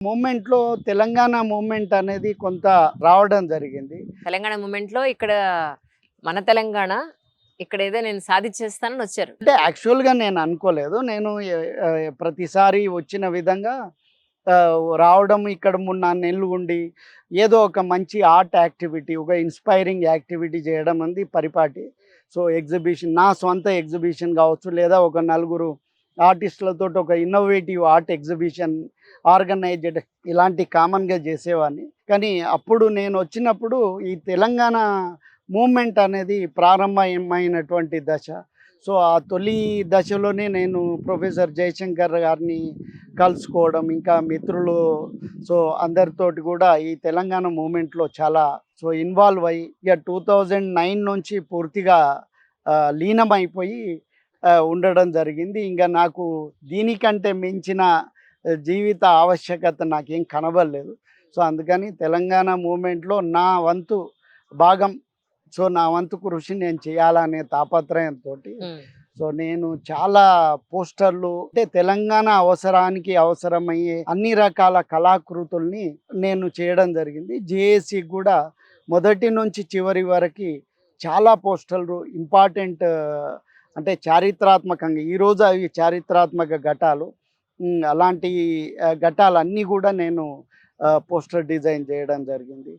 మూమెంట్‌లో తెలంగాణ మూమెంట్ అనేది కొంత రావడం జరిగింది. తెలంగాణ మూమెంట్‌లో ఇక్కడ మన తెలంగాణ ఇక్కడేదో నేను సాధిచ్చేస్తానని వచ్చారు. అంటే యాక్చువల్‌గా నేను అనుకోలేదు. నేను ప్రతిసారి వచ్చిన విధంగా రావడం ఇక్కడ 3, 4 నెలలు ఉండి ఏదో ఒక మంచి ఆర్ట్ యాక్టివిటీ, ఒక ఇన్‌స్పైరింగ్ యాక్టివిటీ చేయడం అనేది పరిపాటి. సో, ఎగ్జిబిషన్ నా సొంత ఎగ్జిబిషన్ కావచ్చు, లేదా ఒక నలుగురు ఆర్టిస్టులతోటి ఒక ఇన్నోవేటివ్ ఆర్ట్ ఎగ్జిబిషన్ ఆర్గనైజ్డ్ ఇలాంటి కామన్‌గా చేసేవాడిని. కానీ అప్పుడు నేను వచ్చినప్పుడు ఈ తెలంగాణ మూవ్‌మెంట్ అనేది ప్రారంభమైనటువంటి దశ. సో, ఆ తొలి దశలోనే నేను ప్రొఫెసర్ జయశంకర్ గారిని కలుసుకోవడం, ఇంకా మిత్రులు, సో అందరితోటి కూడా ఈ తెలంగాణ మూవ్‌మెంట్‌లో చాలా ఇన్వాల్వ్ అయ్యి ఇక 2009 నుంచి పూర్తిగా లీనమైపోయి ఉండడం జరిగింది. ఇంక నాకు దీనికంటే మించిన జీవిత ఆవశ్యకత నాకేం కనబడలేదు. సో, అందుకని తెలంగాణ మూవ్‌మెంట్‌లో నా వంతు భాగం, నా వంతు కృషి నేను చేయాలనే తాపత్రయంతోటి సో నేను చాలా పోస్టర్లు, అంటే తెలంగాణ అవసరానికి అవసరమయ్యే అన్ని రకాల కళాకృతుల్ని నేను చేయడం జరిగింది. జేఏసీకి కూడా మొదటి నుంచి చివరి వరకి చాలా పోస్టర్లు ఇంపార్టెంట్, అంటే చారిత్రాత్మకంగా ఈరోజు అవి చారిత్రాత్మక ఘట్టాలు. అలాంటి ఘట్టాలన్నీ కూడా నేను పోస్టర్ డిజైన్ చేయడం జరిగింది.